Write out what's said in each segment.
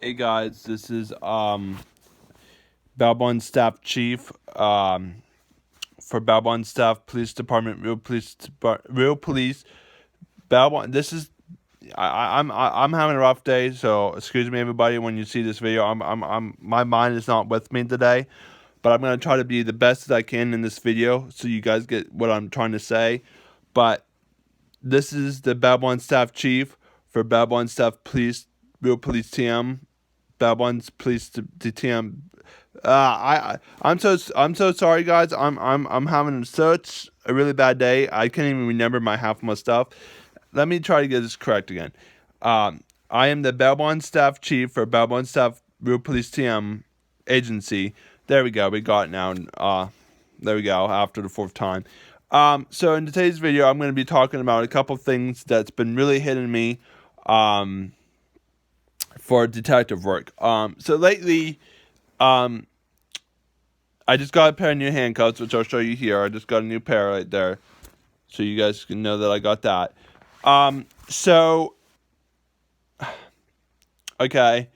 Hey guys, this is Bailbon Staff Chief for Bailbon Staff Police Department, Real Police. Bailbon. This is I'm having a rough day, so excuse me, everybody, when you see this video. My mind is not with me today, but I'm gonna try to be the best as I can in this video, so you guys get what I'm trying to say. But this is the Bailbon Staff Chief for Bailbon Staff Police, Real Police TM. Bailbon's Police TM. I'm so sorry, guys. I'm having such a really bad day. I can't even remember half of my stuff. Let me try to get this correct again. I am the Bailbon Staff Chief for Bailbon Staff Real Police TM Agency. There we go. We got it now. There we go. After the fourth time. So in today's video, I'm going to be talking about a couple things that's been really hitting me. For detective work. So lately, I just got a pair of new handcuffs, which I'll show you here. I just got a new pair right there, so you guys can know that I got that. Okay.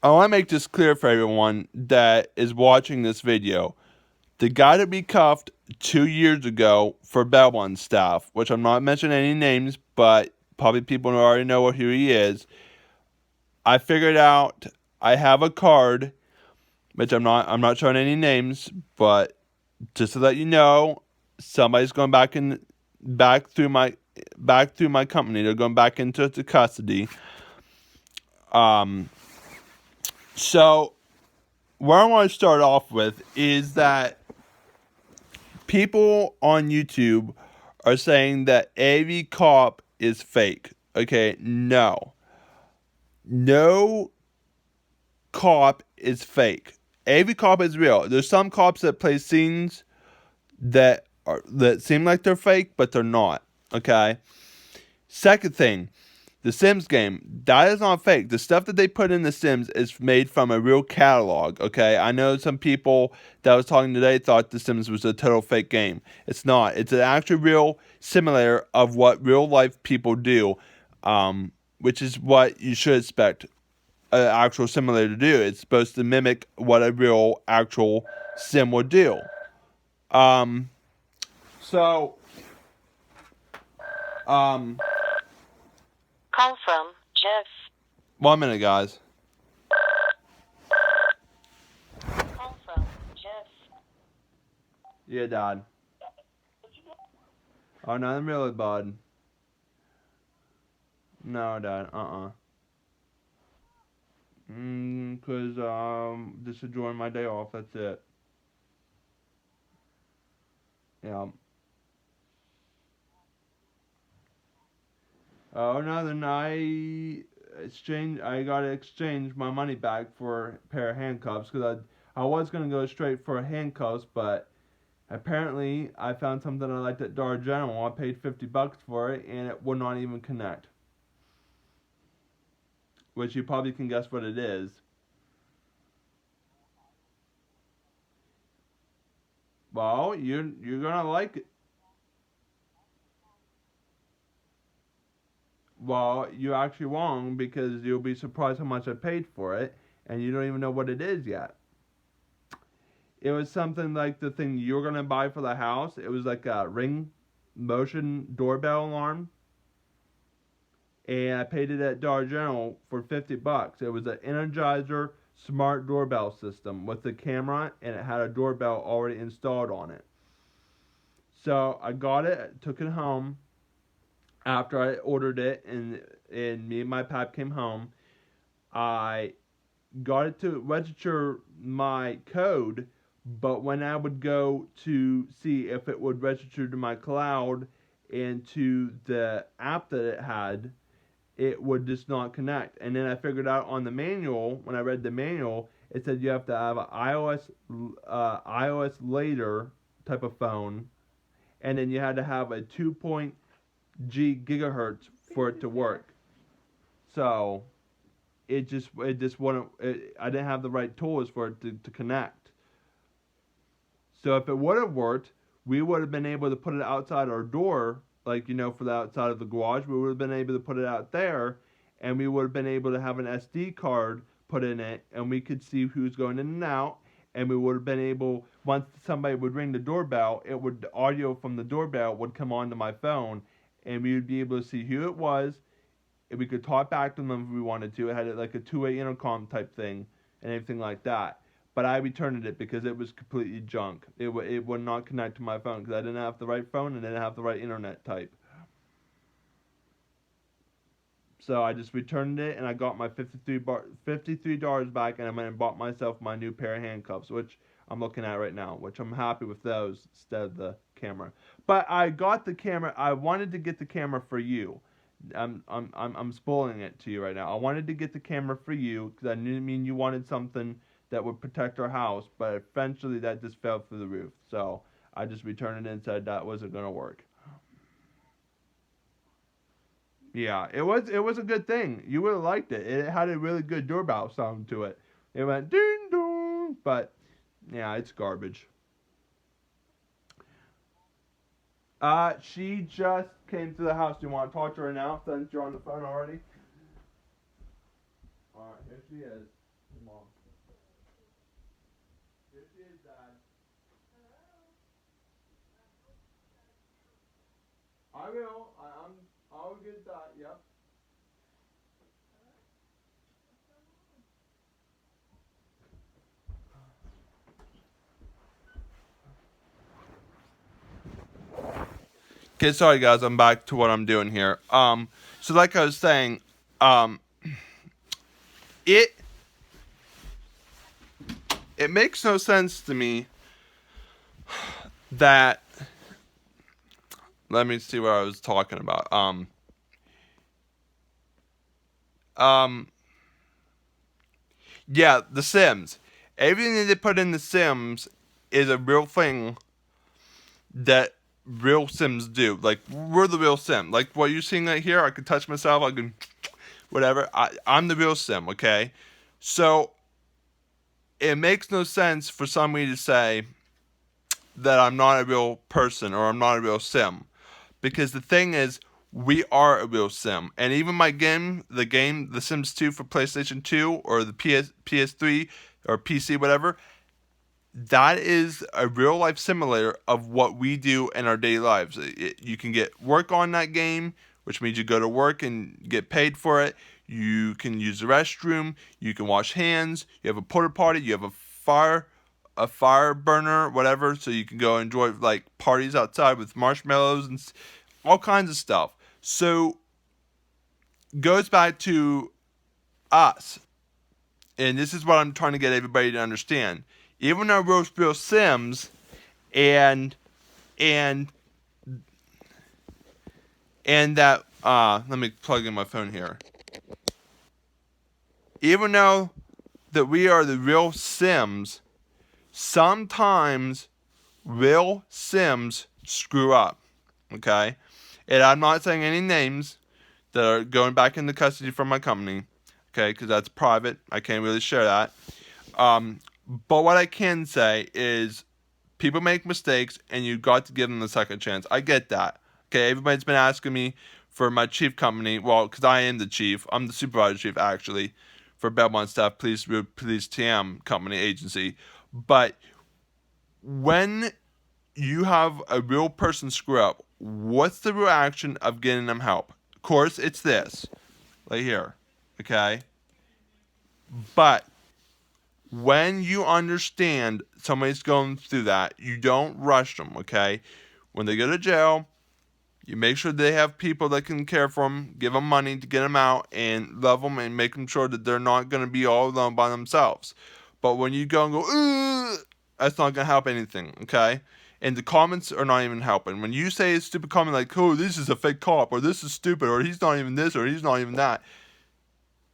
I want to make this clear for everyone that is watching this video. The guy that we cuffed 2 years ago for Bailbon Staff, which I'm not mentioning any names, but probably people already know who he is. I figured out I have a card, which I'm not showing any names, but just to let you know, somebody's going back through my company. They're going back into custody. So where I want to start off with is that people on YouTube are saying that AV cop is fake. Okay, no cop is fake. AV cop is real. There's some cops that play scenes that seem like they're fake, but they're not. Okay. Second thing, the Sims game, that is not fake. The stuff that they put in the Sims is made from a real catalog. Okay. I know some people that I was talking today thought the Sims was a total fake game. It's not. It's an actual real simulator of what real life people do. Which is what you should expect an actual simulator to do. It's supposed to mimic what a real actual sim would do. Call from Jeff. 1 minute, guys. Call from Jeff. Yeah, Dad. Oh, nothing really, bud. No, Dad. Cause just enjoying my day off. That's it. Yeah. Oh no, then I gotta exchange my money back for a pair of handcuffs, because I was gonna go straight for handcuffs, but apparently I found something I liked at Dollar General. I paid $50 for it, and it would not even connect. Which you probably can guess what it is. Well, you're gonna like it. Well, you're actually wrong, because you'll be surprised how much I paid for it, and you don't even know what it is yet. It was something like the thing you were gonna buy for the house. It was like a Ring motion doorbell alarm, and I paid it at Dollar General for $50. It was an Energizer smart doorbell system with a camera, and it had a doorbell already installed on it. So I got it, took it home after I ordered it, and me and my pap came home. I got it to register my code, but when I would go to see if it would register to my cloud and to the app that it had, it would just not connect. And then I figured out on the manual, when I read the manual, it said you have to have an iOS later type of phone, and then you had to have a 2.0 gigahertz for it to work. So it just wouldn't. I didn't have the right tools for it to connect. So if it would have worked, we would have been able to put it outside our door, like, for the outside of the garage. We would have been able to put it out there, and we would have been able to have an SD card put in it, and we could see who's going in and out, and we would have been able, once somebody would ring the doorbell, the audio from the doorbell would come onto my phone, and we would be able to see who it was, and we could talk back to them if we wanted to. It had like a two-way intercom type thing and everything like that. But I returned it because it was completely junk. It would not connect to my phone because I didn't have the right phone and didn't have the right internet type. So I just returned it, and I got my $53 back, and I went and bought myself my new pair of handcuffs, which I'm looking at right now, which I'm happy with those instead of the camera. But I got the camera. I wanted to get the camera for you. I'm spoiling it to you right now. I wanted to get the camera for you because I mean you wanted something that would protect our house, but eventually that just fell through the roof. So I just returned it and said that wasn't gonna work. Yeah, it was a good thing. You would have liked it. It had a really good doorbell sound to it. It went ding dong, but yeah, it's garbage. She just came to the house. Do you want to talk to her now since you're on the phone already? All right, here she is, Mom. Here she is, Dad. I will. I'll get that. Yep. Okay, sorry guys, I'm back to what I'm doing here. So like I was saying, um, it it makes no sense to me that. Let me see what I was talking about. Um, yeah, The Sims. Everything that they put in The Sims is a real thing that real Sims do. Like, we're the real Sim. Like, what you're seeing right here, I can touch myself, I can, whatever. I'm the real Sim, okay? So, it makes no sense for somebody to say that I'm not a real person or I'm not a real Sim. Because the thing is, we are a real Sim. And even my game, The Sims 2 for PlayStation 2 or the PS3 or PC, whatever, that is a real life simulator of what we do in our daily lives. You can get work on that game, which means you go to work and get paid for it. You can use the restroom. You can wash hands. You have a porta potty. You have a fire burner, whatever, so you can go enjoy like parties outside with marshmallows and all kinds of stuff. So goes back to us, and this is what I'm trying to get everybody to understand. Even though we're real Sims, and and that let me plug in my phone here. Even though that we are the real Sims, sometimes real Sims screw up. Okay, and I'm not saying any names that are going back into custody from my company. Okay, because that's private. I can't really share that. But what I can say is people make mistakes and you got to give them the second chance. I get that. Okay, everybody's been asking me for my chief company. Well, because I am the chief. I'm the supervisor chief, actually, for Bailbon Staff Police TM company agency. But when you have a real person screw up, what's the reaction of getting them help? Of course, it's this. Right here. Okay? But when you understand somebody's going through that, you don't rush them, okay? When they go to jail, you make sure they have people that can care for them, give them money to get them out, and love them and make them sure that they're not going to be all alone by themselves. But when you go and go, ugh, that's not going to help anything, okay? And the comments are not even helping. When you say a stupid comment like, oh, this is a fake cop, or this is stupid, or he's not even this, or he's not even that,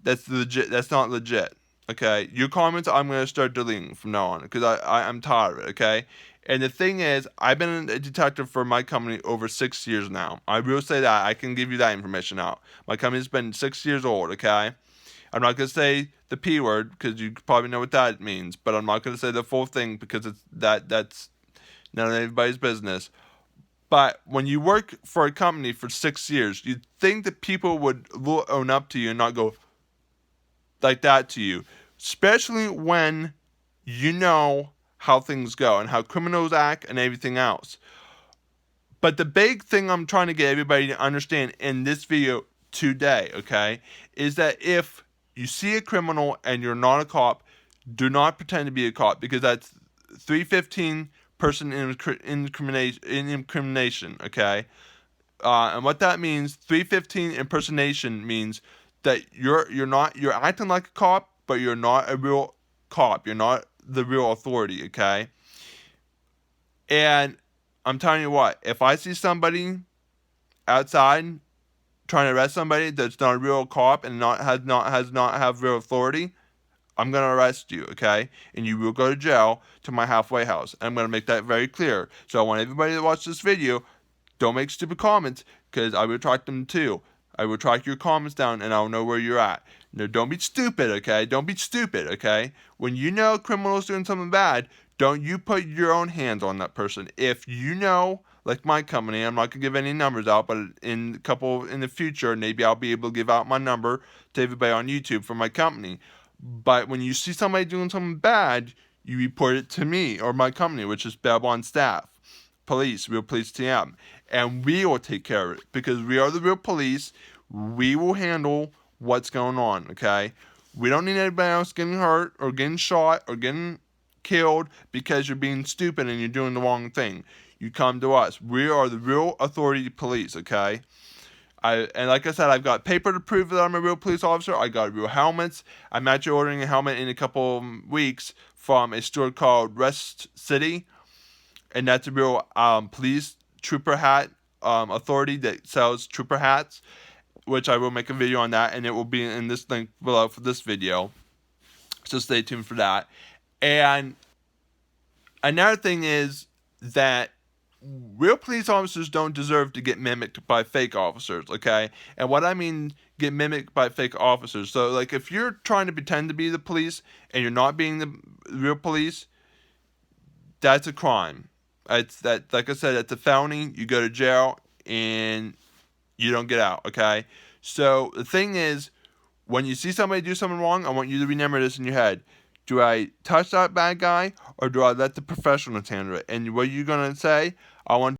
that's legit. That's not legit. Okay, your comments I'm gonna start deleting from now on because I'm tired of it. Okay, and the thing is, I've been a detective for my company over 6 years now. I will say that I can give you that information out. My company's been 6 years old. Okay, I'm not gonna say the P word because you probably know what that means, but I'm not gonna say the full thing because that's none of anybody's business. But when you work for a company for 6 years, you'd think that people would own up to you and not go like that to you, especially when you know how things go and how criminals act and everything else. But the big thing I'm trying to get everybody to understand in this video today, okay, is that if you see a criminal and you're not a cop, do not pretend to be a cop, because that's 315 person incrimination, okay? And what that means, 315 impersonation means that you're acting like a cop, but you're not a real cop. You're not the real authority, okay? And I'm telling you what, if I see somebody outside trying to arrest somebody that's not a real cop and has not have real authority, I'm gonna arrest you, okay? And you will go to jail to my halfway house. I'm gonna make that very clear. So I want everybody to watch this video. Don't make stupid comments, because I will track them too. I will track your comments down and I'll know where you're at. No, don't be stupid, okay? Don't be stupid, okay? When you know a criminal is doing something bad, don't you put your own hands on that person. If you know, like my company, I'm not gonna give any numbers out, but in the future, maybe I'll be able to give out my number to everybody on YouTube for my company. But when you see somebody doing something bad, you report it to me or my company, which is Bailbon Police, Real Police TM, and we will take care of it, because we are the real police. We will handle what's going on, okay? We don't need anybody else getting hurt or getting shot or getting killed because you're being stupid and you're doing the wrong thing. You come to us. We are the real authority police, okay? And like I said, I've got paper to prove that I'm a real police officer. I got real helmets. I'm actually ordering a helmet in a couple weeks from a store called Rest City, and that's a real police trooper hat authority that sells trooper hats, which I will make a video on that, and it will be in this link below for this video. So stay tuned for that. And another thing is that real police officers don't deserve to get mimicked by fake officers, okay? And what I mean, get mimicked by fake officers. So, like, if you're trying to pretend to be the police and you're not being the real police, that's a crime. It's that, like I said, it's a felony. You go to jail and you don't get out, okay? So the thing is, when you see somebody do something wrong, I want you to remember this in your head. Do I touch that bad guy, or do I let the professionals handle it? And what are you going to say? I want